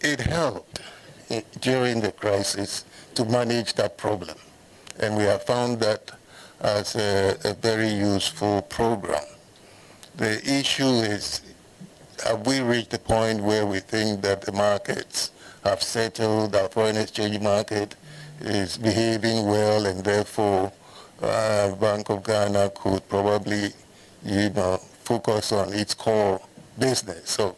it helped during the crisis to manage that problem. And we have found that as a very useful program. The issue is, have we reached the point where we think that the markets have settled, our foreign exchange market is behaving well, and therefore Bank of Ghana could probably, focus on its core business of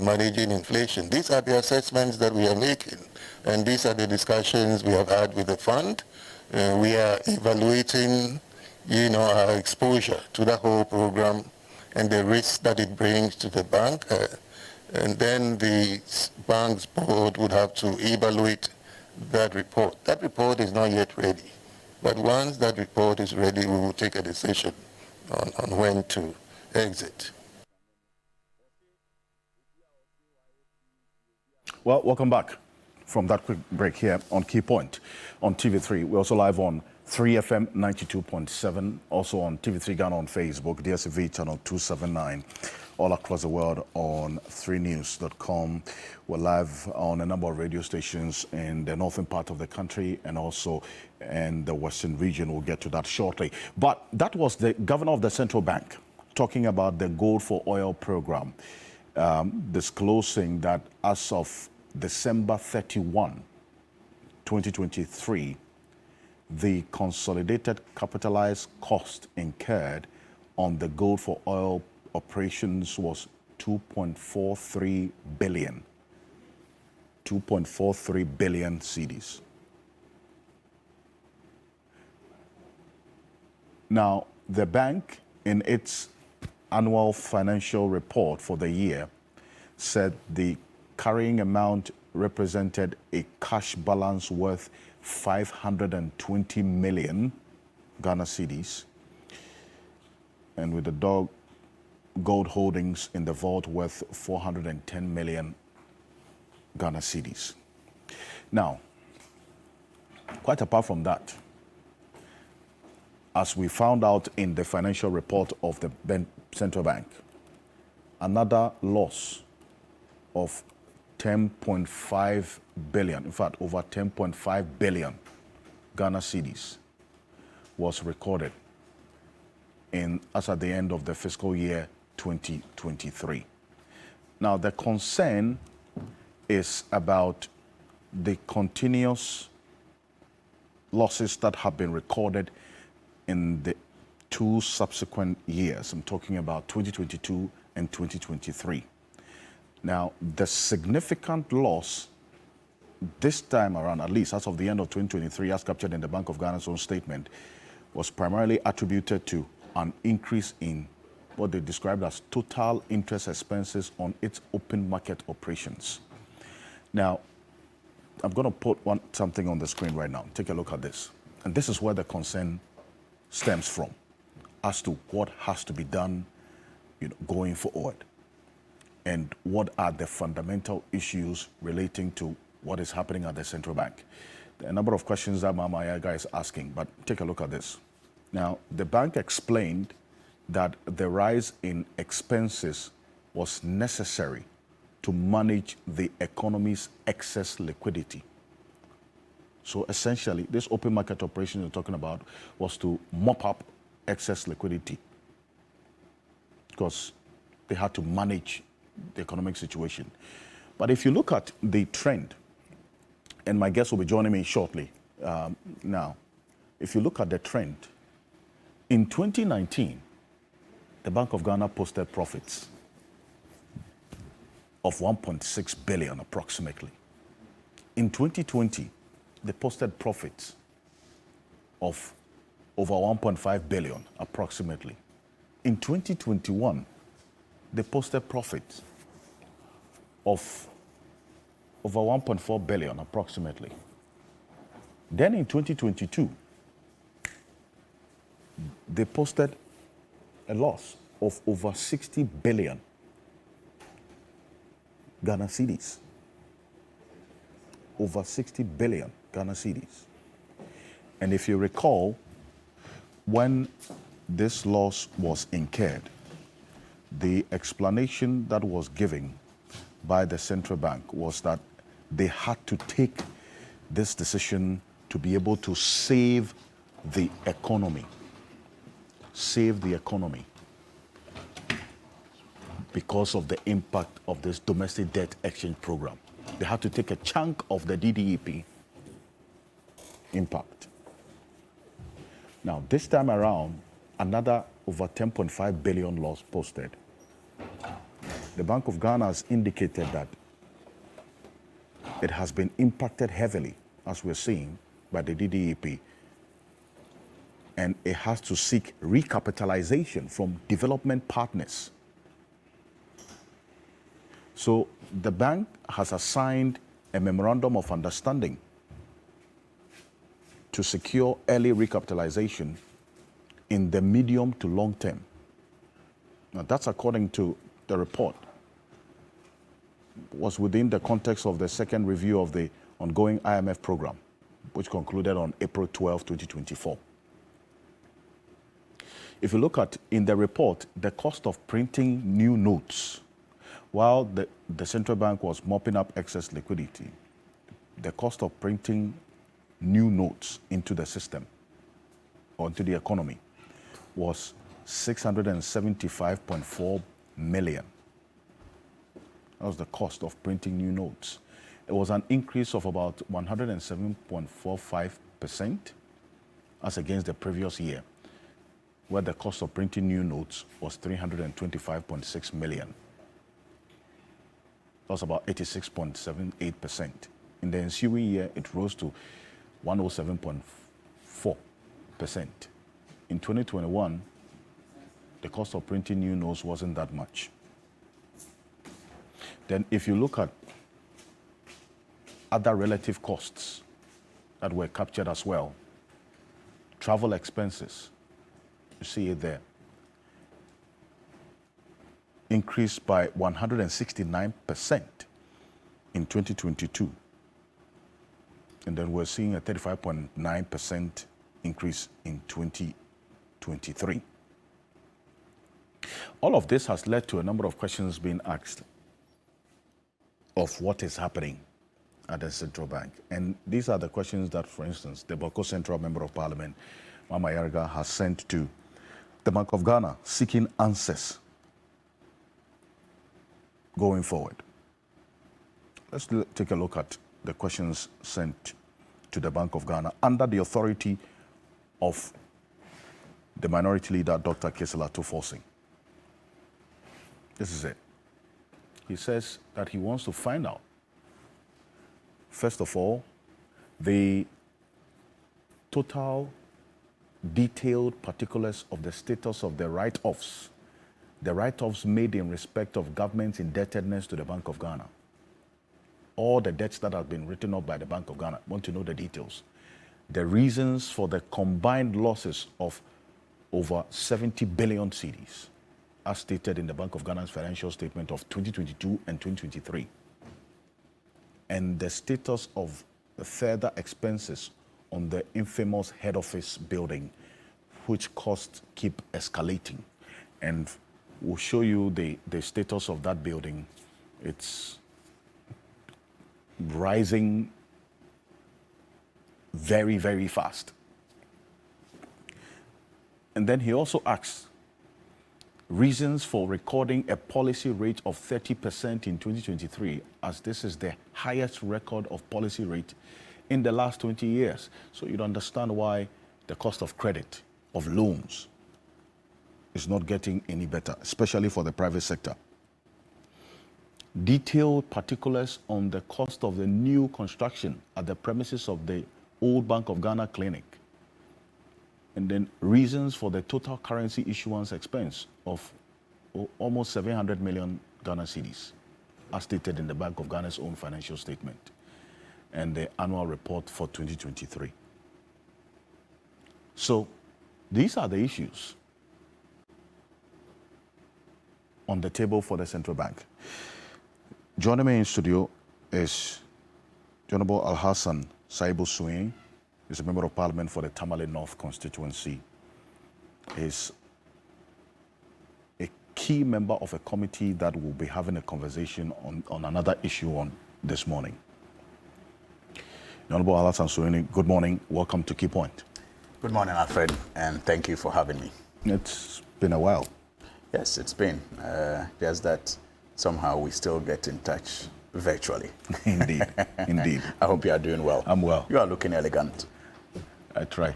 managing inflation? These are the assessments that we are making, and these are the discussions we have had with the fund. We are evaluating, our exposure to the whole program and the risks that it brings to the bank. And then the bank's board would have to evaluate that report. That report is not yet ready. But once that report is ready, we will take a decision on when to exit. Well, welcome back from that quick break here on Key Point on TV3. We're also live on 3FM 92.7, also on TV3 Ghana on Facebook, DSTV channel 279, all across the world on 3news.com. We're live on a number of radio stations in the northern part of the country and also in the western region. We'll get to that shortly. But that was the governor of the central bank talking about the Gold for Oil program, disclosing that as of December 31, 2023, the consolidated capitalized cost incurred on the Gold for Oil operations was 2.43 billion. 2.43 billion cedis. Now, the bank, in its annual financial report for the year, said the carrying amount represented a cash balance worth 520 million Ghana cedis, and with the gold holdings in the vault worth 410 million Ghana cedis. Now, quite apart from that, as we found out in the financial report of the central bank, another loss of 10.5 billion, in fact, over 10.5 billion Ghana cedis was recorded as at the end of the fiscal year 2023. Now, the concern is about the continuous losses that have been recorded in the two subsequent years. I'm talking about 2022 and 2023. Now, the significant loss this time around, at least as of the end of 2023, as captured in the Bank of Ghana's own statement, was primarily attributed to an increase in what they described as total interest expenses on its open market operations. Now, I'm going to put something on the screen right now. Take a look at this. And this is where the concern stems from as to what has to be done, going forward. And what are the fundamental issues relating to what is happening at the central bank? There are a number of questions that Mama Yaga is asking, but take a look at this. Now, the bank explained that the rise in expenses was necessary to manage the economy's excess liquidity. So essentially, this open market operation you're talking about was to mop up excess liquidity because they had to manage the economic situation. But if you look at the trend, and my guest will be joining me shortly now, if you look at the trend, in 2019, the Bank of Ghana posted profits of 1.6 billion approximately. In 2020, they posted profits of over 1.5 billion approximately. In 2021, they posted profits of over 1.4 billion approximately. Then in 2022, they posted a loss of over 60 billion Ghana cedis. Over 60 billion Ghana cedis. And if you recall, when this loss was incurred, the explanation that was given by the central bank was that they had to take this decision to be able to save the economy. Save the economy because of the impact of this domestic debt exchange program. They had to take a chunk of the DDEP impact. Now, this time around, another over 10.5 billion loss posted. The Bank of Ghana has indicated that it has been impacted heavily, as we're seeing, by the DDEP, and it has to seek recapitalization from development partners. So the bank has assigned a memorandum of understanding to secure early recapitalization in the medium to long term. Now, that's according to the report. It was within the context of the second review of the ongoing IMF program, which concluded on April 12, 2024. If you look at, in the report, the cost of printing new notes, while the central bank was mopping up excess liquidity, the cost of printing new notes into the system or into the economy was 675.4 million. That was the cost of printing new notes. It was an increase of about 107.45% as against the previous year, where the cost of printing new notes was 325.6 million. That was about 86.78%. In the ensuing year, it rose to 107.4%. In 2021, the cost of printing new notes wasn't that much. Then if you look at other relative costs that were captured as well, travel expenses, you see it there, increased by 169% in 2022. And then we're seeing a 35.9% increase in 2023. All of this has led to a number of questions being asked of what is happening at the central bank. And these are the questions that, for instance, the Boko Central Member of Parliament, Mama Yarga, has sent to the Bank of Ghana seeking answers going forward. Let's take a look at the questions sent to the Bank of Ghana under the authority of the Minority Leader, Dr. Kesela Tufosing. This is it. He says that he wants to find out, first of all, the total detailed particulars of the status of the write-offs made in respect of government's indebtedness to the Bank of Ghana. All the debts that have been written off by the Bank of Ghana. Want to know the details. The reasons for the combined losses of over 70 billion cedis, as stated in the Bank of Ghana's financial statement of 2022 and 2023. And the status of the further expenses on the infamous head office building, which costs keep escalating. And we'll show you the status of that building. It's rising very, very fast. And then he also asks reasons for recording a policy rate of 30% in 2023, as this is the highest record of policy rate in the last 20 years. So you'd understand why the cost of credit, of loans, is not getting any better, especially for the private sector. Detailed particulars on the cost of the new construction at the premises of the old Bank of Ghana clinic. And then reasons for the total currency issuance expense of almost 700 million Ghana cedis, as stated in the Bank of Ghana's own financial statement and the annual report for 2023. So these are the issues on the table for the central bank. Joining me in studio is Honorable Alhassan Saibu Suin. He's a member of parliament for the Tamale North constituency. He's a key member of a committee that will be having a conversation on another issue on this morning. Honorable Alassane Suhuyini, good morning. Welcome to Key Point. Good morning, Alfred, and thank you for having me. It's been a while. Yes, it's been. Just that somehow we still get in touch virtually. Indeed, indeed. I hope you are doing well. I'm well. You are looking elegant. I try.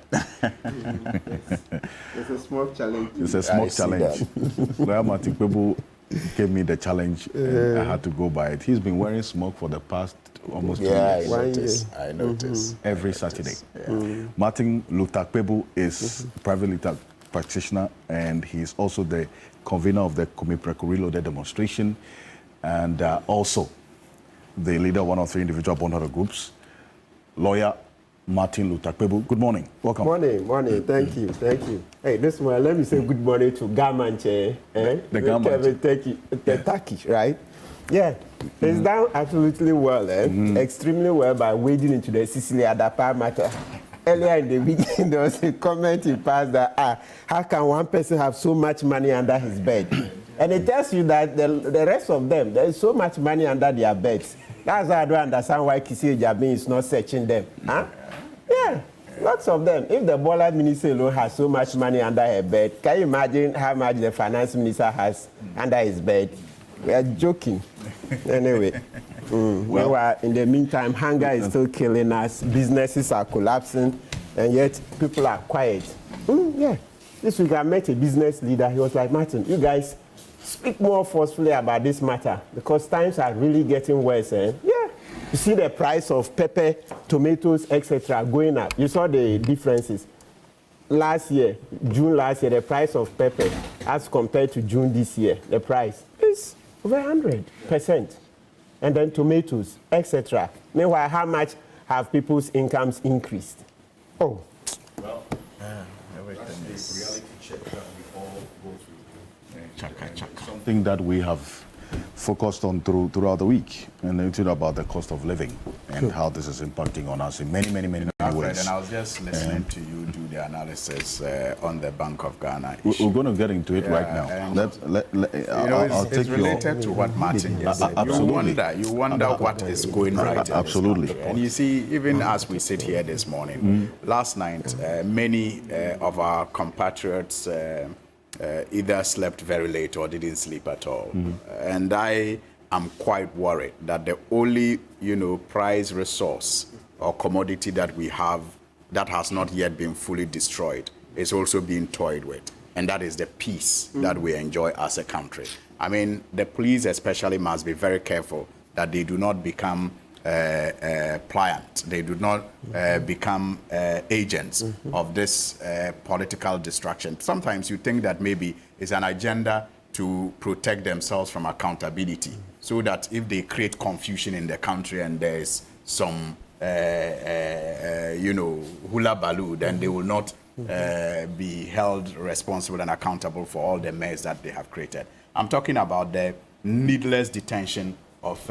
It's a small challenge. It's a small challenge. Well, Martin Kwebu gave me the challenge, and I had to go by it. He's been wearing smoke for the past almost 2 years. I notice. Every Saturday. Yeah. Martin Luther Kwebu is a private legal practitioner, and he's also the convener of the Kumipreku Reloaded demonstration, and also the leader of one of three individual bondholder groups, lawyer Martin Luther Kwebu. Good morning. Welcome. Morning. Thank you. Hey, this morning, let me say good morning to Gamanche. The Gamanche. The Turkish, right? Yeah, it's done absolutely well, extremely well by wading into the Sicily Adapa matter. Earlier in the week, there was a comment in past that, how can one person have so much money under his bed? And it tells you that the rest of them, there is so much money under their beds. That's why I don't understand why Kisi Ejabi is not searching them. Huh? Yeah, lots of them. If the Bola minister alone has so much money under her bed, can you imagine how much the finance minister has under his bed? We are joking. Anyway, well, in the meantime, hunger is still killing us. Businesses are collapsing, and yet people are quiet. Yeah, this week I met a business leader. He was like, Martin, you guys speak more forcefully about this matter because times are really getting worse. Yeah. You see the price of pepper, tomatoes, etc. going up. You saw the differences. Last year, June last year, the price of pepper as compared to June this year, the price is over 100%. And then tomatoes, etc. Meanwhile, how much have people's incomes increased? Oh. Well, everything is reality check that we all go through. Something that we have focused on throughout the week, and it's about the cost of living and how this is impacting on us in many ways. And I was just listening to you do the analysis on the Bank of Ghana issue. We're going to get into it right now. It's related to what Martin just said. Absolutely. You wonder what is going right. Absolutely. And you see, even as we sit here this morning, last night, many of our compatriots either slept very late or didn't sleep at all. And I am quite worried that the only, prize resource or commodity that we have that has not yet been fully destroyed is also being toyed with. And that is the peace that we enjoy as a country. I mean, the police especially must be very careful that they do not become pliant. They do not become agents of this political distraction. Sometimes you think that maybe it's an agenda to protect themselves from accountability, so that if they create confusion in the country and there's some, hula baloo, then they will not be held responsible and accountable for all the mess that they have created. I'm talking about the needless detention of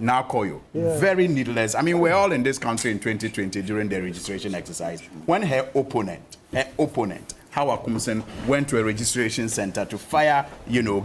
Nakoyo. Yeah. Very needless. I mean, we're all in this country in 2020 during the registration exercise. When her opponent, Hawa Kumsen, went to a registration center to fire,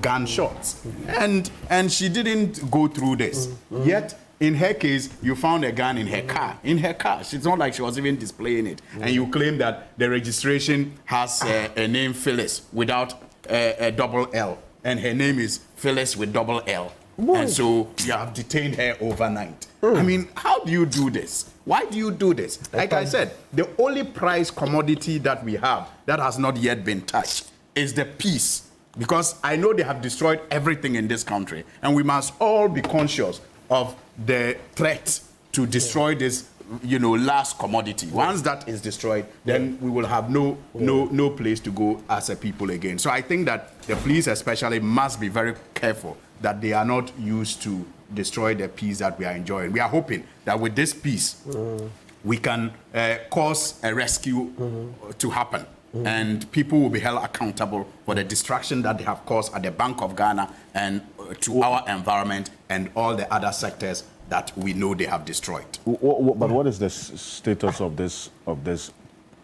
gunshots. And she didn't go through this. Yet, in her case, you found a gun in her car. It's not like she was even displaying it. And you claim that the registration has a name Phyllis without a double L. And her name is Phyllis with double L. Boy. And so you have detained her overnight. I mean, how do you do this? Why do you do this? Like I said, the only prize commodity that we have that has not yet been touched is the peace. Because I know they have destroyed everything in this country. And we must all be conscious of the threat to destroy this last commodity. Once that is destroyed, then we will have no place to go as a people again. So I think that the police especially must be very careful that they are not used to destroy the peace that we are enjoying. We are hoping that with this peace, we can cause a rescue to happen. And people will be held accountable for the destruction that they have caused at the Bank of Ghana and to our environment and all the other sectors that we know they have destroyed. But what is the status of this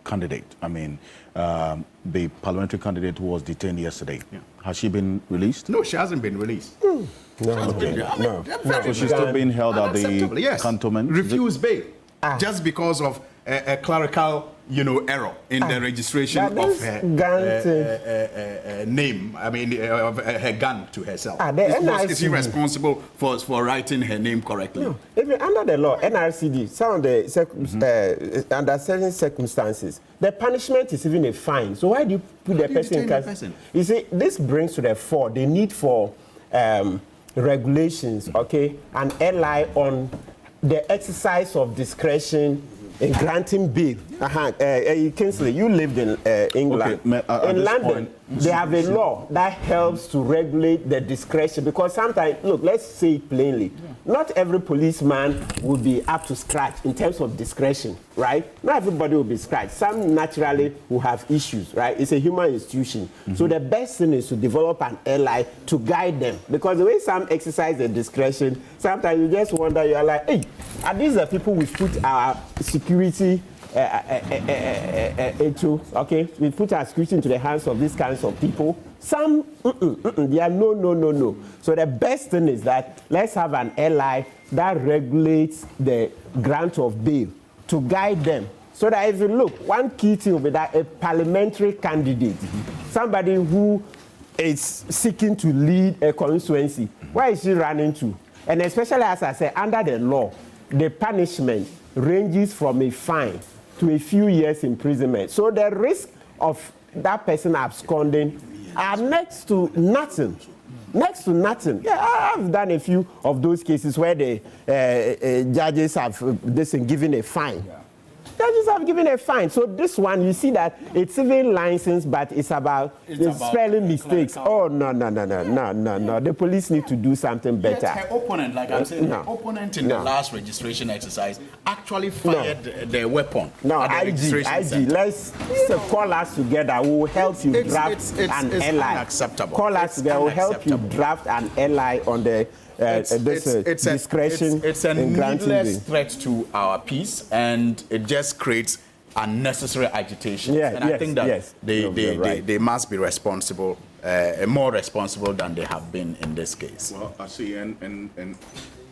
candidate. I mean, the parliamentary candidate who was detained yesterday. Yeah. Has she been released? No, she hasn't been released. No. So she's still being held at the cantonment. Refused bail. Just because of a clerical, error in the registration of her name. I mean, of her gun to herself. Is she responsible for writing her name correctly? No. Even under the law, NRCD, some of the under certain circumstances, the punishment is even a fine. So why do you put the person in custody? You see, this brings to the fore the need for regulations, okay, and rely on the exercise of discretion in granting bail. Kingsley, you lived in England. Okay, in London, they have a law that helps to regulate the discretion, because sometimes, look, let's say it plainly, not every policeman will be up to scratch in terms of discretion, right? Not everybody will be scratched. Some naturally will have issues, right? It's a human institution. So the best thing is to develop an ally to guide them, because the way some exercise their discretion, sometimes you just wonder, you're like, hey, are these the people we put our security into, okay? We put our security into the hands of these kinds of people. Some, they are no. So the best thing is that let's have an ally that regulates the grant of bail to guide them. So that if you look, one key thing will be that a parliamentary candidate, somebody who is seeking to lead a constituency, where is she running to? And especially, as I said, under the law, the punishment ranges from a fine to a few years imprisonment. So the risk of that person absconding are next to nothing. Next to nothing. Yeah, I've done a few of those cases where the judges have given a fine. Judges have given a fine. So this one, you see that it's even licensed, but it's about spelling mistakes. Oh, no. The police need to do something better. Yes, her opponent, like I'm saying, her opponent in the last registration exercise actually fired their weapon. No, IG, let's call us together. We will help you draft an ally. Unacceptable. Call us together. We will help you draft an ally on the discretion. It's a needless threat to our peace, and it just creates unnecessary agitation. I think that they must be responsible, more responsible than they have been in this case. Well, I see, and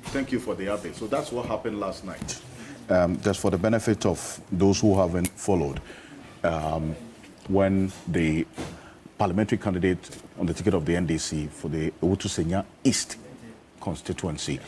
thank you for the update. So that's what happened last night. Just for the benefit of those who haven't followed, when the parliamentary candidate on the ticket of the NDC for the Owutu-Senya East constituency.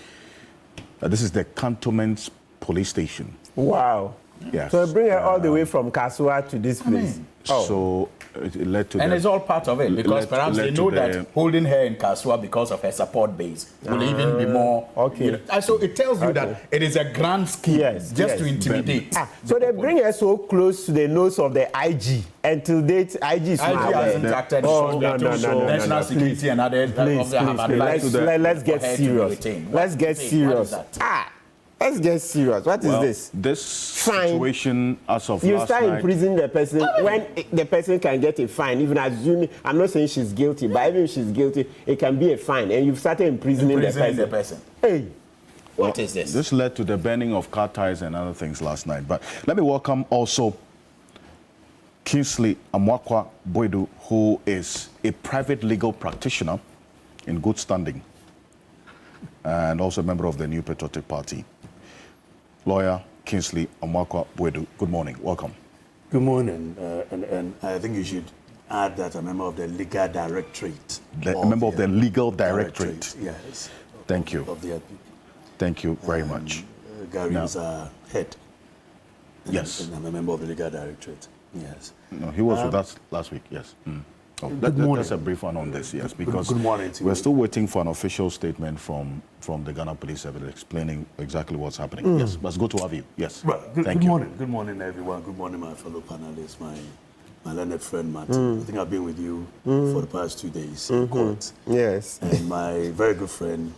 This is the cantonment police station. Wow. Yes. So bring her all the way from Kasua to this place. So it led to and it's all part of it, because perhaps they know that holding her in Kasua because of her support base will even be more. Okay. So it tells you that it is a grand scheme to intimidate. So they bring her so close to the nose of the IG until date IG is hasn't acted. No. National security and others. Let's get serious. Let's get serious. Let's get serious. What is this? This situation as of you last start night, imprisoning the person when the person can get a fine, even assuming, I'm not saying she's guilty, but even if she's guilty, it can be a fine, and you've started imprisoning the person. Hey. What is this? This led to the burning of car tires and other things last night. But let me welcome also Kingsley Amwakwa Boydu, who is a private legal practitioner in good standing and also a member of the New Patriotic Party. Lawyer Kingsley Amwakwa Boydu, good morning. Welcome. Good morning. And I think you should add that a member of the Legal Directorate. A member of the Legal Directorate. Yes. Thank you. Of the Thank you very much. Gary is our head. Yes. And I'm a member of the Legal Directorate. Yes. No, he was with us last week, yes. That's a brief one on this, yes, because good morning to we're you. still waiting for an official statement from the Ghana Police Service explaining exactly what's happening. Yes, but it's good to have you. Yes. Right. Thank you. Morning. Good morning, everyone. Good morning, my fellow panelists, my learned friend, Martin. I think I've been with you for the past 2 days in court. Yes. And my very good friend,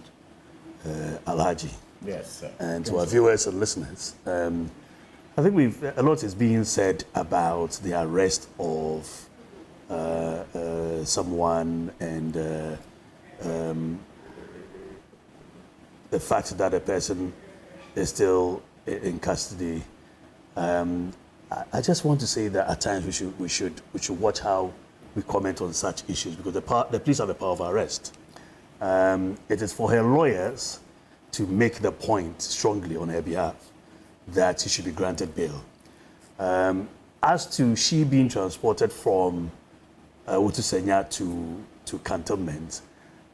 Alhaji. Yes, sir. And to our viewers and listeners, I think a lot is being said about the arrest of someone and the fact that a person is still in custody. I just want to say that at times we should watch how we comment on such issues, because the police have the power of arrest. It is for her lawyers to make the point strongly on her behalf that she should be granted bail. As to she being transported from Wotusenya to cantonment,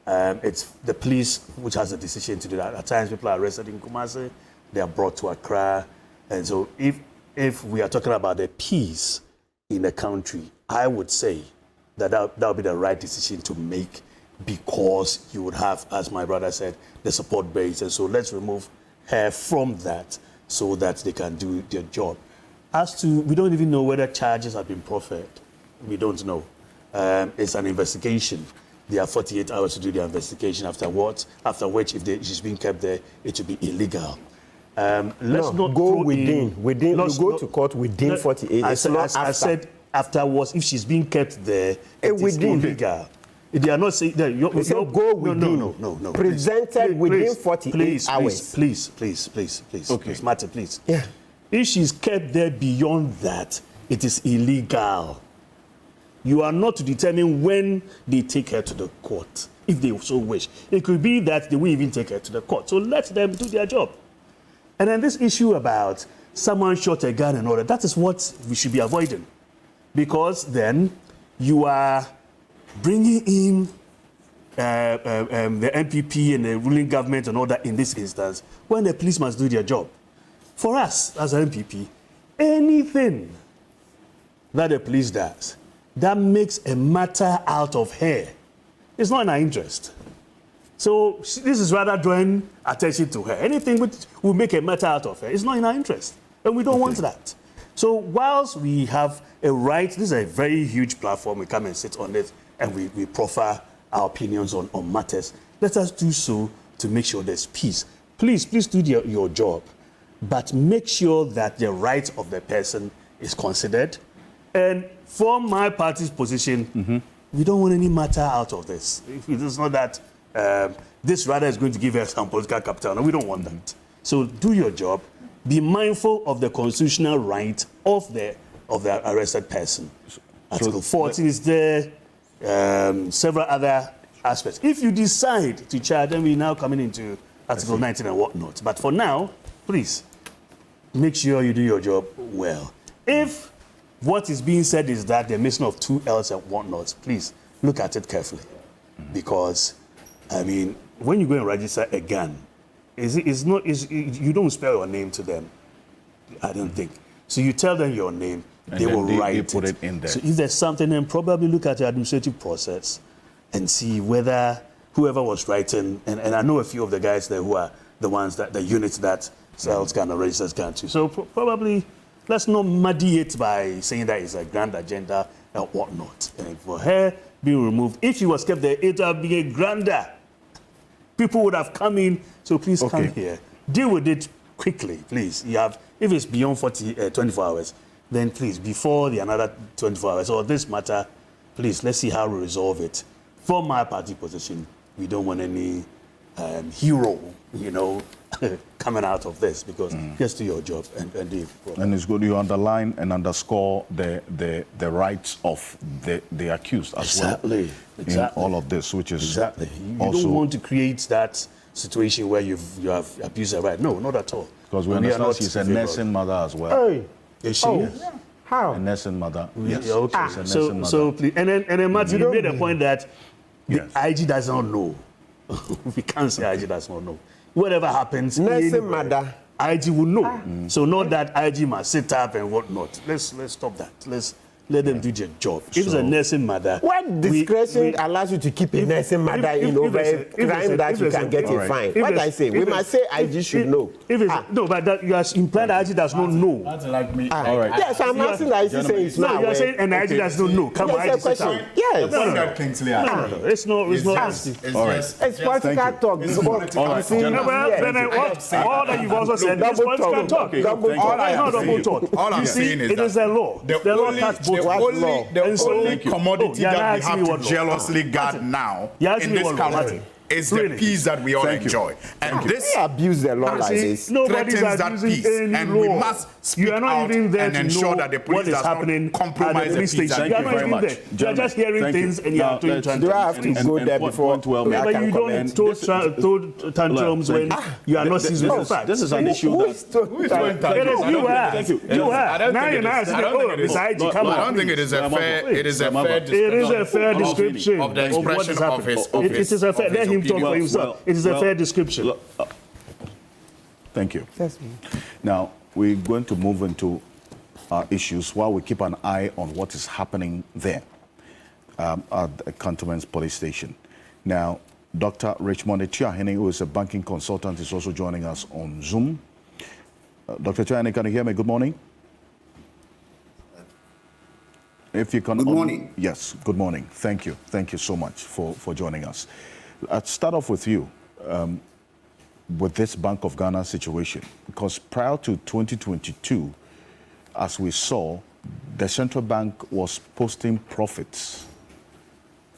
it's the police which has the decision to do that. At times people are arrested in Kumasi, they are brought to Accra. And so if we are talking about the peace in the country, I would say that would be the right decision to make, because you would have, as my brother said, the support base. And so let's remove her from that so that they can do their job. As to, we don't even know whether charges have been proffered. We don't know. It's an investigation. They have 48 hours to do the investigation. After which, if she's being kept there, it will be illegal. Let's not go throw within. You go to court within 48. I said afterwards, if she's being kept there, it is illegal. They are not saying that they say go within. No. Presented within 48 hours. Please. Okay. Ms. Martin, please. Yeah. If she's kept there beyond that, it is illegal. You are not to determine when they take her to the court, if they so wish. It could be that they will even take her to the court. So let them do their job. And then this issue about someone shot a gun and all that is what we should be avoiding. Because then you are bringing in the MPP and the ruling government and all that in this instance, when the police must do their job. For us, as an MPP, anything that the police does that makes a matter out of her, it's not in our interest. So this is rather drawing attention to her. Anything which will make a matter out of her is not in our interest. And we don't want that. So whilst we have a right, this is a very huge platform, we come and sit on it and we proffer our opinions on matters. Let us do so to make sure there's peace. Please do your job, but make sure that the rights of the person is considered. And from my party's position, we don't want any matter out of this. It is not that this rather is going to give us some political capital. No, we don't want that. So do your job. Be mindful of the constitutional right of the arrested person. Article 14 is there. Several other aspects. If you decide to charge, then we're now coming into Article 19 and whatnot. But for now, please, make sure you do your job well. If what is being said is that the missing of 2 L's and whatnot, please look at it carefully. Because, I mean, when you go and register a gun, you don't spell your name to them, I don't think. So you tell them your name, they will write it. Put it in there. So if there's something, then probably look at the administrative process and see whether whoever was writing, and I know a few of the guys there who are the units that sells gun or registers gun too. So probably let's not muddy it by saying that it's a grand agenda and whatnot. And for her being removed, if she was kept there, it would have been a grander. People would have come in, so please come here. Deal with it quickly, please. If it's beyond 24 hours, then please, before another 24 hours, or this matter, please, let's see how we resolve it. From my party position, we don't want any hero, coming out of this, because just do your job and do it. And it's good you underline and underscore the rights of the accused as well. Exactly. In all of this, which is you don't want to create that situation where you have abused her right. No, not at all. Because we understand she's a nursing mother as well. Hey. Is she? How? A nursing mother. Yes. Yeah, okay. She's a nursing mother. So please, and then Martin, you made a point that the IG does not know. We can't say IG does not know. Whatever happens, nursing mother, IG will know. So not that IG must sit up and whatnot. Let's stop that. Let's let them do their job. If it's a nursing mother, what discretion allows you to keep a nursing mother over a crime that you can get a fine? What I say, we must say IG should know. No, but that you are implying that IG does not know. That's like me. All right. Yes, I'm asking that IG saying it's not. No, you are saying an IG does not know. Come on, IG sit down. Yes. No. Kingsley, It's not. All right. It's political talk. It's political talk. All that you've also said is political talk. All I'm saying is it is a law. The law cuts both. The only commodity that we have to jealously guard now in this country is the peace that we all enjoy. And this We abuse the law like this. Nobody's threatens that abusing peace, any and law. we must speak You are not out even there and to ensure know that the police what is does not happening compromise at the police peace. station. You are not even there. You are just hearing things and you are doing tantrums. Do I have to go there before Yeah, but you don't throw tantrums when you are not seized with the facts. This is an issue Who that... is throwing It tantrums? is you are. Thank you. You I are. don't Now think you're it not is. saying, I don't oh, think it is. besides you, come I on. don't think it is a fair. It is a fair. It is a fair description of the of what expression is of happening. his. It is a fair. Let him talk for himself. It is a fair description. Thank you. That's me. Now, we're going to move into our issues while we keep an eye on what is happening there at the Cantonment's police station. Now, Dr. Richmond Echiahene, who is a banking consultant, is also joining us on Zoom. Dr. Echiahene, can you hear me? Good morning. If you can. Good morning. Yes, good morning. Thank you. Thank you so much for joining us. I'll start off with you. With this Bank of Ghana situation, because prior to 2022, as we saw, the central bank was posting profits.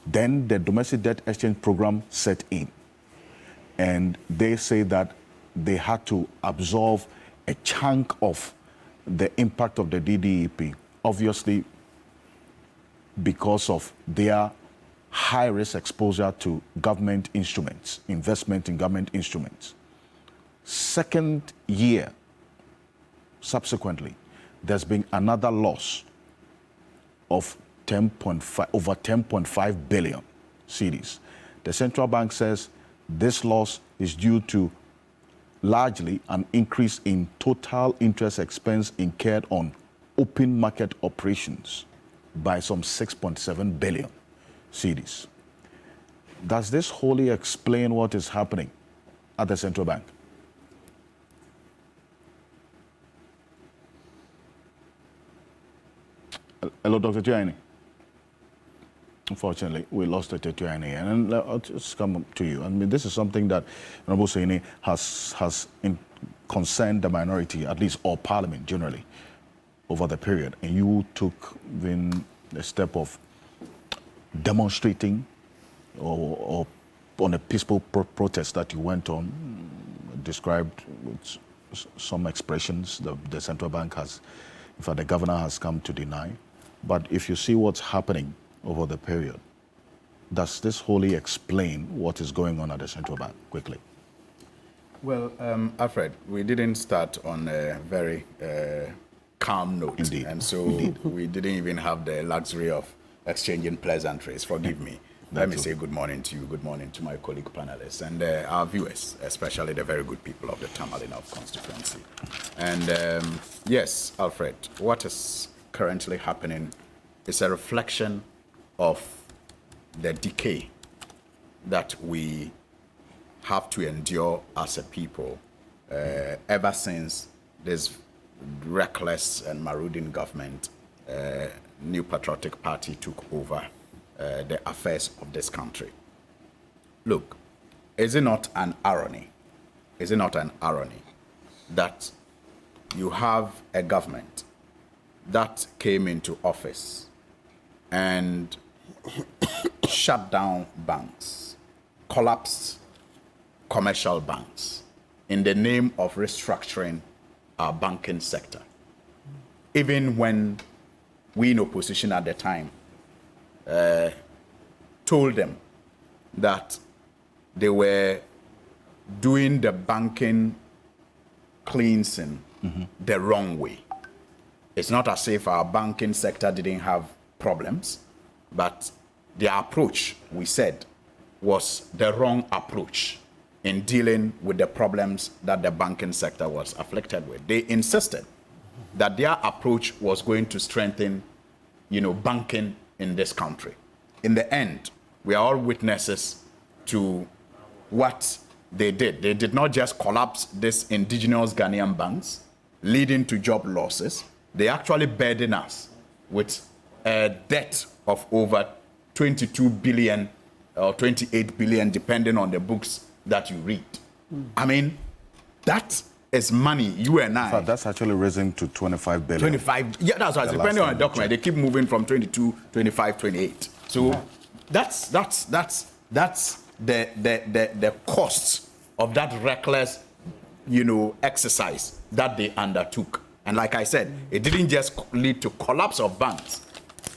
Then the domestic debt exchange program set in, and they say that they had to absorb a chunk of the impact of the DDEP, obviously because of their high-risk exposure to government instruments, investment in government instruments. Second year, subsequently, there's been another loss of over 10.5 billion cedis. The central bank says this loss is due to largely an increase in total interest expense incurred on open market operations by some 6.7 billion cedis. Does this wholly explain what is happening at the central bank? Hello, Dr. Echiahene. Unfortunately, we lost Dr. Echiahene, and I'll just come to you. I mean, this is something that Honorable Saini has concerned the minority, at least all Parliament generally, over the period. And you took then the step of demonstrating or on a peaceful protest that you went on, described with some expressions the central bank has, in fact, the governor has come to deny. But if you see what's happening over the period, does this wholly explain what is going on at the central bank? Quickly. Well, Alfred, we didn't start on a very calm note. Indeed. And so we didn't even have the luxury of exchanging pleasantries. Forgive me. Let me say good morning to you, good morning to my colleague panelists, and our viewers, especially the very good people of the Tamale constituency. And yes, Alfred, what is currently happening is a reflection of the decay that we have to endure as a people ever since this reckless and marauding government, New Patriotic Party, took over the affairs of this country. Look, is it not an irony? Is it not an irony that you have a government that came into office and shut down banks, collapsed commercial banks in the name of restructuring our banking sector? Even when we in opposition at the time told them that they were doing the banking cleansing the wrong way. It's not as if our banking sector didn't have problems, but their approach, we said, was the wrong approach in dealing with the problems that the banking sector was afflicted with. They insisted that their approach was going to strengthen, banking in this country. In the end, we are all witnesses to what they did. They did not just collapse these indigenous Ghanaian banks, leading to job losses. They actually burden us with a debt of over 22 billion or 28 billion, depending on the books that you read. I mean, that is money, you and I. In fact, that's actually risen to 25 billion. 25, yeah, that's right. Depending on the document, they keep moving from 22, 25, 28. So that's the costs of that reckless, exercise that they undertook. And like I said, it didn't just lead to collapse of banks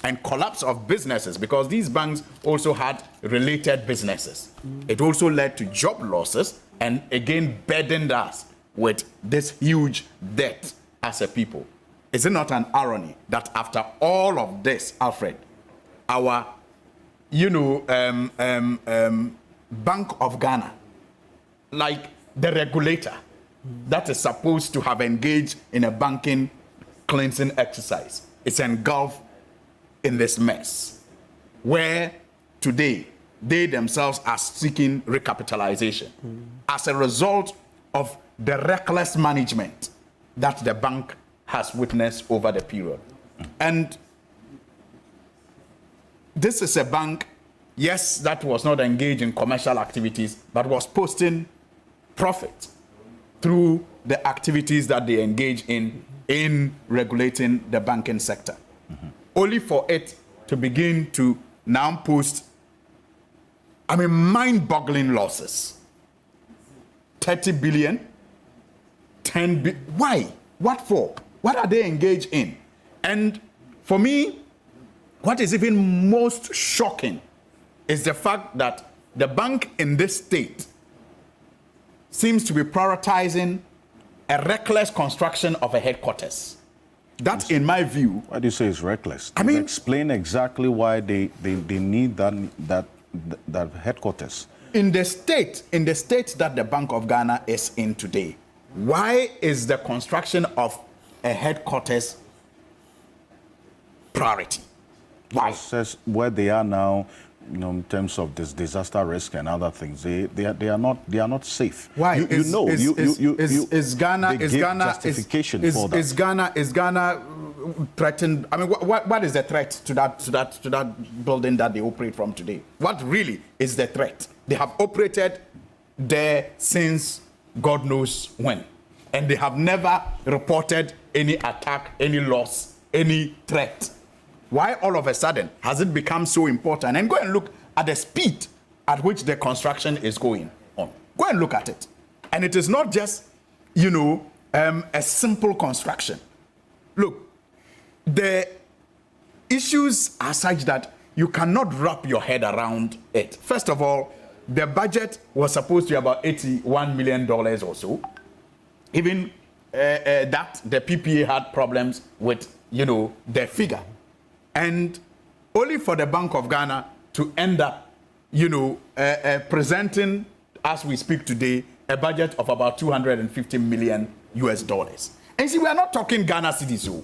and collapse of businesses, because these banks also had related businesses. It also led to job losses and again burdened us with this huge debt as a people. Is it not an irony that after all of this, Alfred, our, Bank of Ghana, like the regulator that is supposed to have engaged in a banking cleansing exercise, it's engulfed in this mess, where today they themselves are seeking recapitalization as a result of the reckless management that the bank has witnessed over the period. And this is a bank, yes, that was not engaged in commercial activities, but was posting profit through the activities that they engage in regulating the banking sector. Only for it to begin to now post, mind-boggling losses. 30 billion, 10 billion. Why? What for? What are they engaged in? And for me, what is even most shocking is the fact that the bank in this state seems to be prioritizing a reckless construction of a headquarters. That, in my view... Why do you say it's reckless? Explain exactly why they need that headquarters. In the state that the Bank of Ghana is in today, why is the construction of a headquarters priority? Why? It says where they are now, in terms of this disaster risk and other things, they are not safe. Why? Is Ghana justification for that? Is Ghana threatened? What is the threat to that building that they operate from today? What really is the threat? They have operated there since God knows when, and they have never reported any attack, any loss, any threat. Why all of a sudden has it become so important? And go and look at the speed at which the construction is going on. Go and look at it. And it is not just, a simple construction. Look, the issues are such that you cannot wrap your head around it. First of all, the budget was supposed to be about $81 million or so. Even that, the PPA had problems with, the figure. And only for the Bank of Ghana to end up, presenting, as we speak today, a budget of about $250 million US. And see, we are not talking Ghana cedis.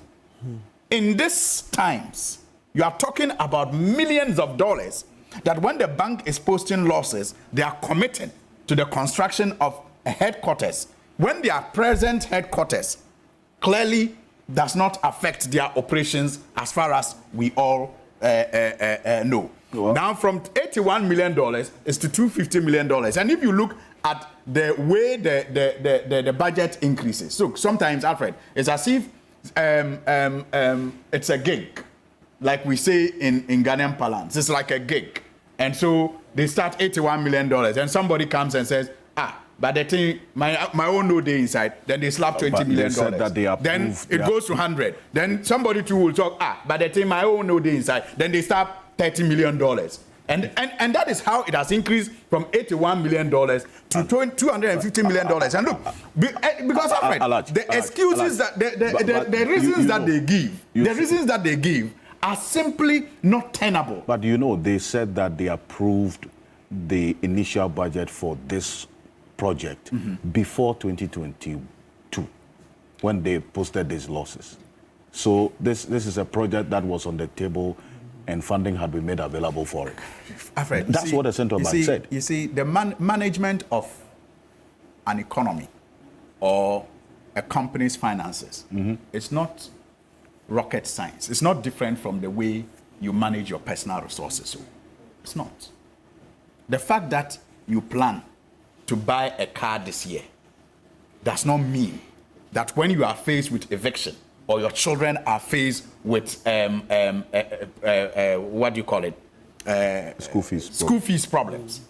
In these times, you are talking about millions of dollars that when the bank is posting losses, they are committed to the construction of a headquarters. When their present headquarters clearly does not affect their operations as far as we all know. Well, now from $81 million is to $250 million. And if you look at the way the budget increases, so sometimes, Alfred, it's as if it's a gig, like we say in Ghanaian parlance. It's like a gig. And so they start $81 million, and somebody comes and says, but the thing, my own no day inside, then they slap $20 million. Said that they approved, then it goes to 100. Then somebody too will talk, but the thing, my own no day inside, then they start $30 million. And that is how it has increased from $81 million to $250 million. And look, because Alfred, the excuses that the reasons that they give, the reasons that they give are simply not tenable. But they said that they approved the initial budget for this project before 2022, when they posted these losses. So this is a project that was on the table and funding had been made available for it. Alfred, that's what the central bank said. You see, the management of an economy or a company's finances, it's not rocket science. It's not different from the way you manage your personal resources. It's not. The fact that you plan to buy a car this year does not mean that when you are faced with eviction or your children are faced with what do you call it? School fees problems.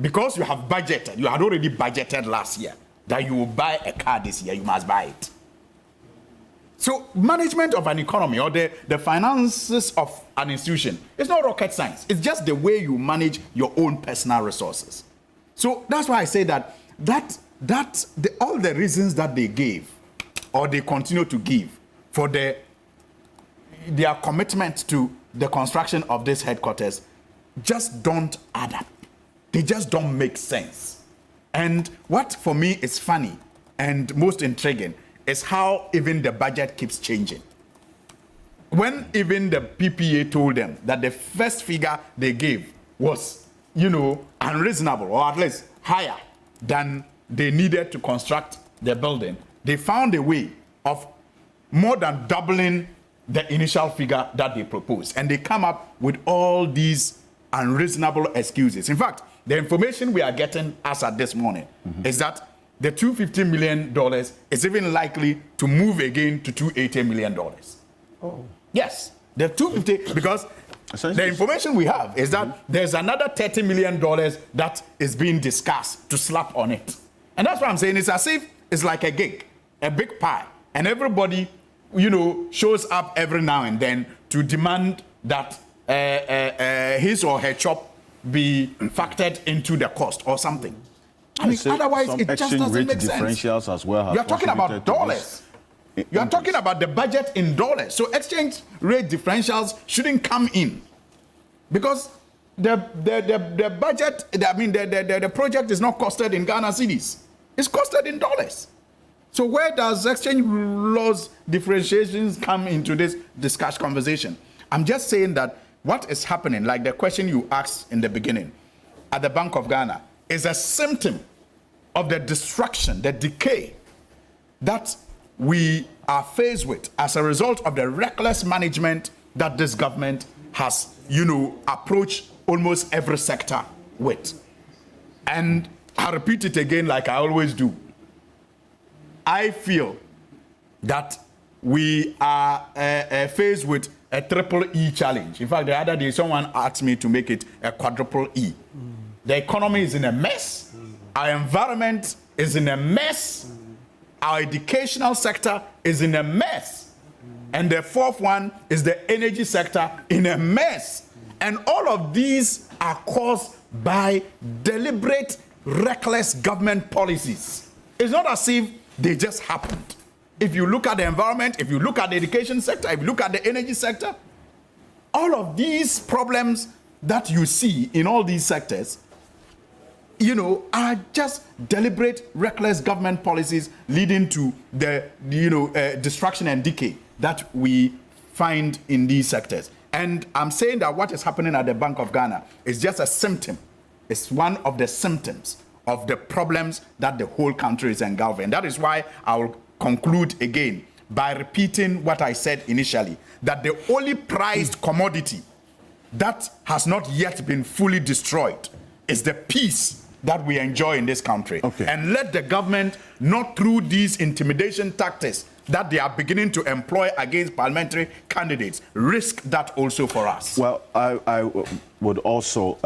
because you have budgeted, you had already budgeted last year that you will buy a car this year, you must buy it. So management of an economy or the finances of an institution, it's not rocket science. It's just the way you manage your own personal resources. So that's why I say that all the reasons that they gave or they continue to give for their commitment to the construction of this headquarters just don't add up. They just don't make sense. And what for me is funny and most intriguing is how even the budget keeps changing. When even the PPA told them that the first figure they gave was, unreasonable or at least higher than they needed to construct the building, they found a way of more than doubling the initial figure that they proposed. And they come up with all these unreasonable excuses. In fact, the information we are getting as at this morning is that the $250 million is even likely to move again to $280 million. Oh. Yes, the 250, because the information we have is that there's another $30 million that is being discussed to slap on it. And that's what I'm saying. It's as if it's like a gig, a big pie, and everybody, shows up every now and then to demand that his or her chop be factored into the cost or something. I mean, otherwise, it just doesn't make sense. Differentials as well. You're talking about dollars. You're talking about the budget in dollars. So exchange rate differentials shouldn't come in because the budget, the project is not costed in Ghana cedis. It's costed in dollars. So where does exchange laws differentiations come into this discussion conversation? I'm just saying that what is happening, like the question you asked in the beginning, at the Bank of Ghana, is a symptom of the destruction, the decay that we are faced with as a result of the reckless management that this government has, approached almost every sector with. And I repeat it again like I always do. I feel that we are faced with a triple E challenge. In fact, the other day someone asked me to make it a quadruple E. The economy is in a mess. Our environment is in a mess. Our educational sector is in a mess. And the fourth one is the energy sector in a mess. And all of these are caused by deliberate, reckless government policies. It's not as if they just happened. If you look at the environment, if you look at the education sector, if you look at the energy sector, all of these problems that you see in all these sectors, are just deliberate, reckless government policies leading to the, destruction and decay that we find in these sectors. And I'm saying that what is happening at the Bank of Ghana is just a symptom. It's one of the symptoms of the problems that the whole country is engulfed in. That is why I will conclude again by repeating what I said initially, that the only prized commodity that has not yet been fully destroyed is the peace that we enjoy in this country. Okay. And let the government, not through these intimidation tactics that they are beginning to employ against parliamentary candidates, risk that also for us. Well, I would also,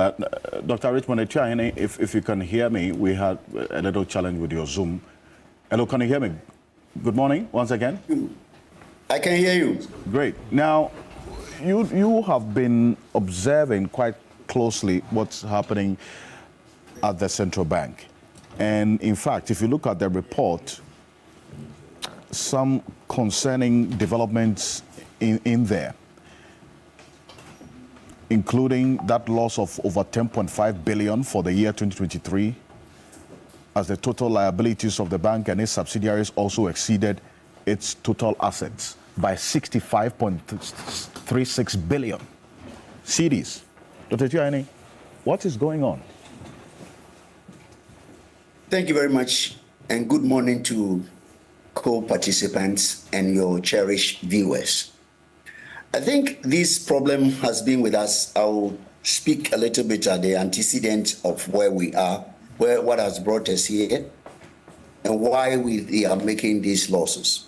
Dr. Richmond Echiani, if you can hear me, we had a little challenge with your Zoom. Hello, can you hear me? Good morning, once again. I can hear you. Great. Now, you have been observing quite closely what's happening at the central bank. And in fact, if you look at the report, some concerning developments in there, including that loss of over 10.5 billion for the year 2023, as the total liabilities of the bank and its subsidiaries also exceeded its total assets by 65.36 billion cedis. Dr. Tiani, what is going on? Thank you very much, and good morning to co-participants and your cherished viewers. I think this problem has been with us. I'll speak a little bit at the antecedent of where we are, what has brought us here, and why we are making these losses.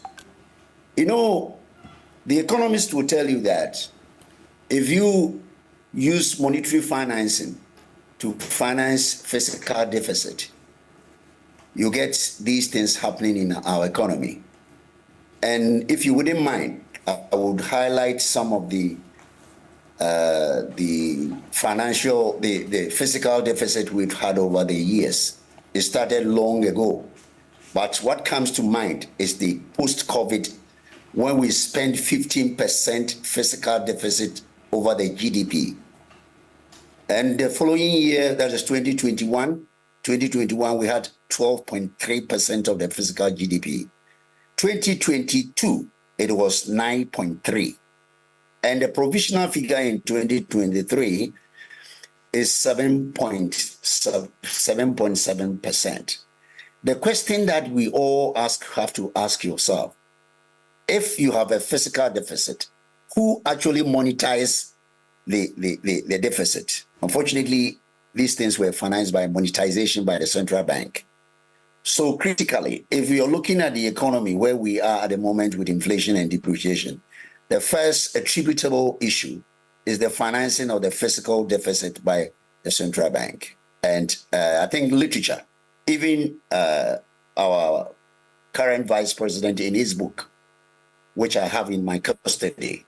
The economists will tell you that if you use monetary financing to finance fiscal deficit, you get these things happening in our economy. And if you wouldn't mind, I would highlight some of the fiscal deficit we've had over the years. It started long ago. But what comes to mind is the post-COVID, when we spent 15% fiscal deficit over the GDP. And the following year, that is 2021, we had 12.3% of the fiscal GDP. 2022, it was 9.3. And the provisional figure in 2023 is 7.7%. The question that we all have to ask yourself, if you have a fiscal deficit, who actually monetizes the deficit? Unfortunately, these things were financed by monetization by the central bank. So critically, if we are looking at the economy where we are at the moment with inflation and depreciation, the first attributable issue is the financing of the fiscal deficit by the central bank. And I think literature, even our current vice president in his book, which I have in my custody,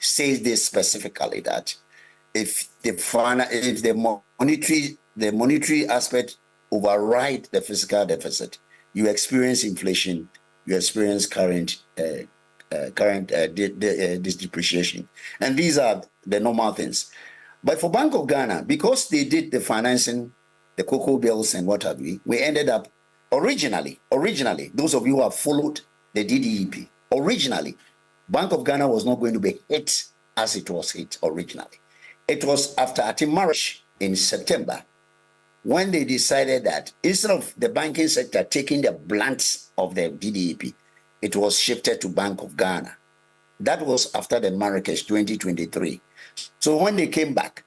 says this specifically, that if the monetary aspect override the fiscal deficit, you experience inflation, you experience current depreciation. And these are the normal things. But for Bank of Ghana, because they did the financing, the cocoa bills and what have we ended up originally, those of you who have followed the DDEP, originally, Bank of Ghana was not going to be hit as it was hit originally. It was after Atimarish in September when they decided that instead of the banking sector taking the brunt of the DDEP, it was shifted to Bank of Ghana. That was after the Marrakesh 2023. So when they came back,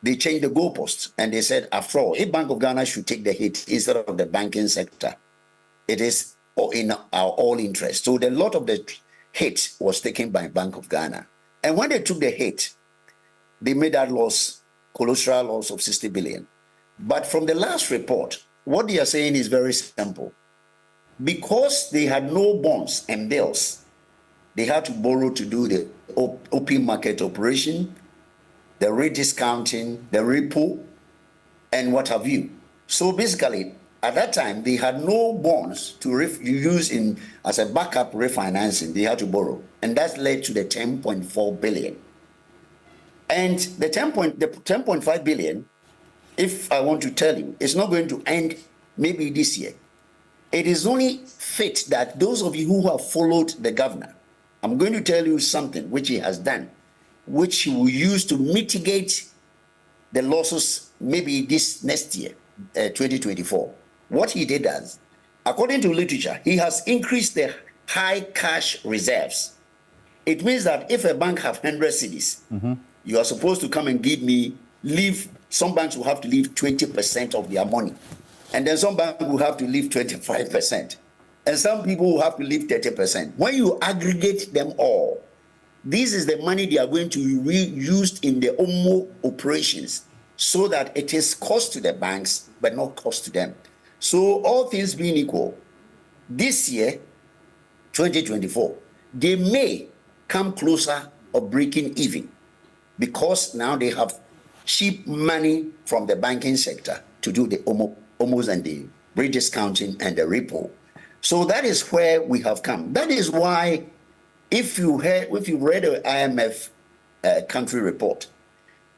they changed the goalposts and they said, after all, if Bank of Ghana should take the hit instead of the banking sector, it is in our all interest. So the lot of the hit was taken by Bank of Ghana. And when they took the hit, they made that loss, collateral loss of 60 billion. But from the last report, what they are saying is very simple. Because they had no bonds and bills, they had to borrow to do the open market operation, the rediscounting, the repo, and what have you. So basically, at that time, they had no bonds to use as a backup refinancing. They had to borrow. And that led to the 10.4 billion. And the 10.5 billion, if I want to tell you, it's not going to end maybe this year. It is only fit that those of you who have followed the governor, I'm going to tell you something which he has done, which he will use to mitigate the losses maybe this next year, 2024. What he did is, according to literature, he has increased the high cash reserves. It means that if a bank have 100 cedis, you are supposed to come and some banks will have to leave 20% of their money. And then some banks will have to leave 25%. And some people will have to leave 30%. When you aggregate them all, this is the money they are going to reuse in the OMO operations so that it is cost to the banks, but not cost to them. So all things being equal, this year, 2024, they may come closer of breaking even because now they have cheap money from the banking sector to do the OMOs and the rediscounting and the repo. So that is where we have come. That is why if you read the IMF country report,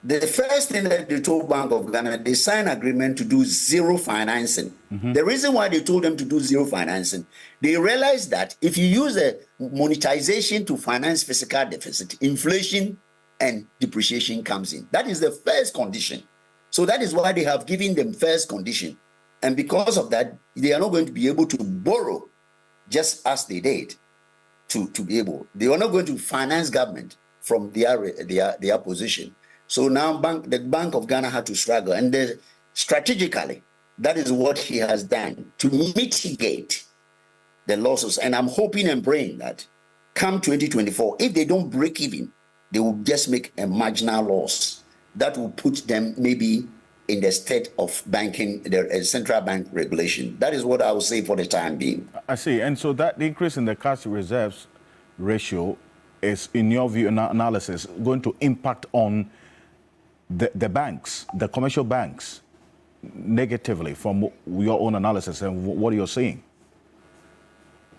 the first thing that they told Bank of Ghana, they signed an agreement to do zero financing. The reason why they told them to do zero financing, they realized that if you use a monetization to finance fiscal deficit, inflation and depreciation comes in. That is the first condition. So that is why they have given them first condition. And because of that, they are not going to be able to borrow just as they did to be able. They are not going to finance government from their position. So now the Bank of Ghana had to struggle. And strategically, that is what he has done to mitigate the losses. And I'm hoping and praying that come 2024, if they don't break even, they will just make a marginal loss that will put them maybe in the state of banking, the central bank regulation. That is what I will say for the time being. I see. And so that increase in the cash reserves ratio is, in your view and analysis, going to impact on the banks, the commercial banks, negatively from your own analysis and what you're seeing?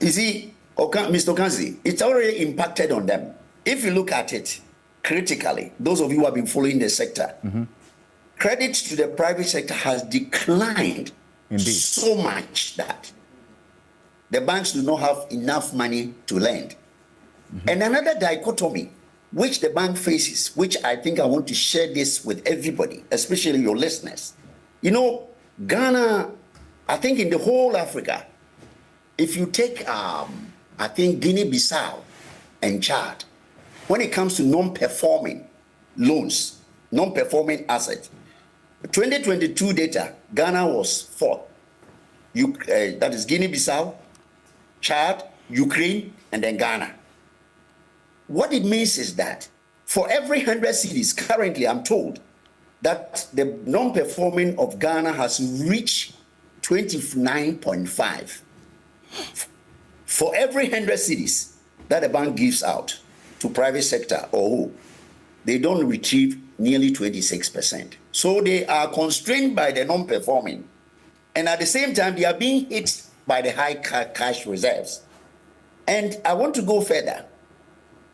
You see, Mr. Kanzi, it's already impacted on them. If you look at it critically, those of you who have been following the sector, credit to the private sector has declined so much that the banks do not have enough money to lend. And another dichotomy which the bank faces, which I think I want to share this with everybody, especially your listeners. You know, Ghana, I think in the whole Africa, if you take, I think Guinea-Bissau and Chad, when it comes to non-performing loans, non-performing assets, 2022 data, Ghana was fourth. That is Guinea-Bissau, Chad, Ukraine, and then Ghana. What it means is that for every 100 cities, currently I'm told that the non-performing of Ghana has reached 29.5. For every 100 cities that a bank gives out to private sector they don't retrieve nearly 26%. So they are constrained by the non-performing. And at the same time, they are being hit by the high cash reserves. And I want to go further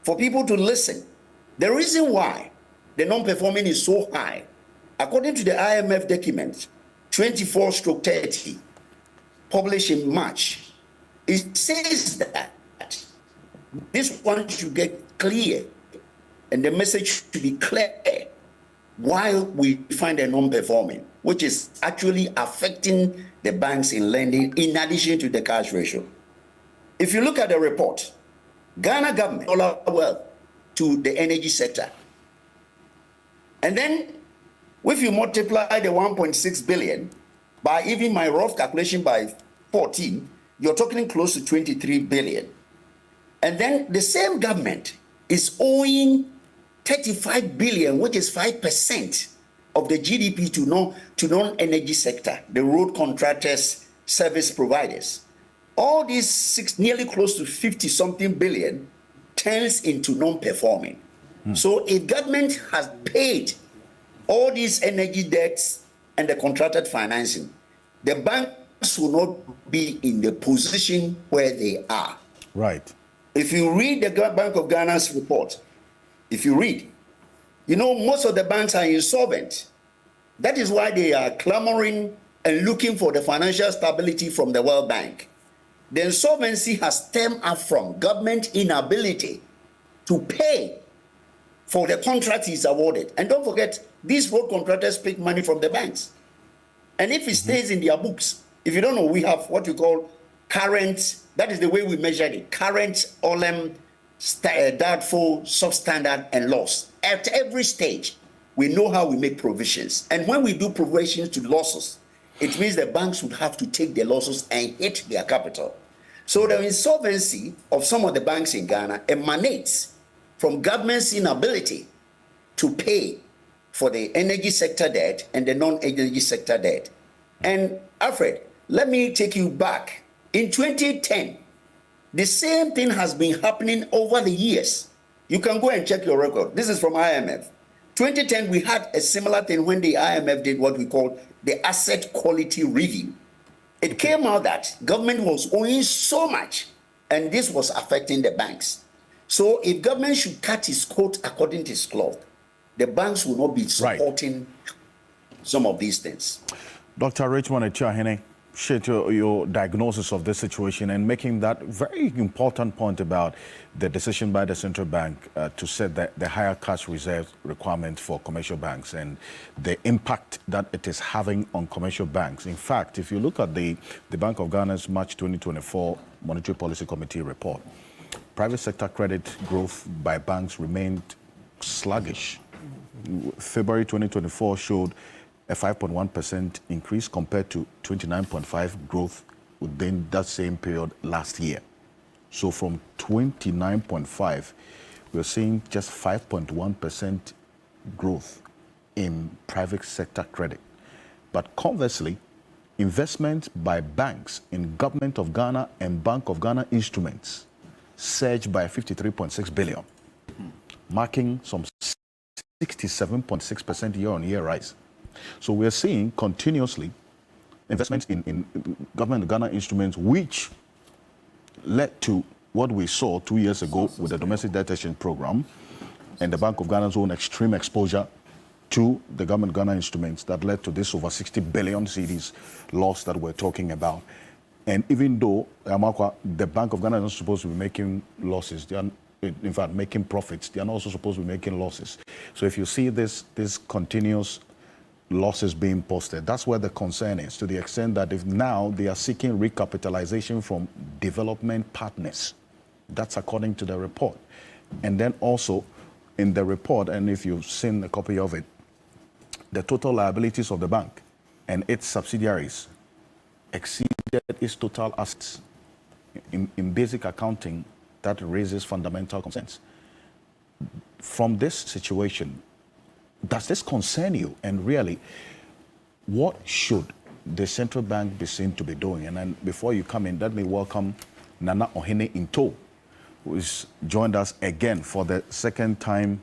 for people to listen. The reason why the non-performing is so high, according to the IMF document 24/30, published in March, it says that this one should get clear and the message should be clear while we find a non-performing, which is actually affecting the banks in lending in addition to the cash ratio. If you look at the report, Ghana government dollar wealth to the energy sector. And then if you multiply the 1.6 billion by even my rough calculation by 14, you're talking close to 23 billion. And then the same government is owing 35 billion, which is 5% of the GDP to non-energy sector, the road contractors, service providers. All these nearly close to 50-something billion turns into non-performing. So if government has paid all these energy debts and the contracted financing, the banks will not be in the position where they are. Right. If you read the Bank of Ghana's report, most of the banks are insolvent. That is why they are clamoring and looking for the financial stability from the World Bank. The insolvency has stemmed up from government inability to pay for the contract is awarded. And don't forget, these road contractors pick money from the banks. And if it stays in their books, if you don't know, we have what we call current, that is the way we measure it, current, OLM, doubtful, substandard, and loss. At every stage, we know how we make provisions. And when we do provisions to losses, it means the banks would have to take the losses and hit their capital. So the insolvency of some of the banks in Ghana emanates from government's inability to pay for the energy sector debt and the non-energy sector debt. And Alfred, let me take you back. In 2010, the same thing has been happening over the years. You can go and check your record. This is from IMF. 2010, we had a similar thing when the IMF did what we call the asset quality review. It came out that government was owing so much, and this was affecting the banks. So if government should cut its coat according to its cloth, the banks will not be supporting some of these things. Dr. Richmond Echiahene, share your diagnosis of this situation and making that very important point about the decision by the central bank to set the higher cash reserve requirement for commercial banks and the impact that it is having on commercial banks. In fact, if you look at the Bank of Ghana's March 2024 Monetary Policy Committee report, private sector credit growth by banks remained sluggish. February 2024 showed a 5.1% increase compared to 29.5% growth within that same period last year. So from 29.5, we're seeing just 5.1% growth in private sector credit. But conversely, investment by banks in Government of Ghana and Bank of Ghana instruments surged by 53.6 billion, marking some 67.6% year-on-year rise. So we're seeing continuously investments in Government of Ghana instruments, which led to what we saw 2 years ago with the domestic detention program and the Bank of Ghana's own extreme exposure to the Government of Ghana instruments that led to this over 60 billion cedis loss that we're talking about. And even though, the Bank of Ghana is not supposed to be making losses, they are, in fact, making profits, they are also supposed to be making losses. So if you see this continuous losses being posted, that's where the concern is, to the extent that if now they are seeking recapitalization from development partners. That's according to the report. And then also in the report, and if you've seen a copy of it, the total liabilities of the bank and its subsidiaries exceeded its total assets. In basic accounting, that raises fundamental concerns. From this situation, does this concern you? And really, what should the central bank be seen to be doing? And then before you come in, let me welcome Nana Ohene Into, who has joined us again for the second time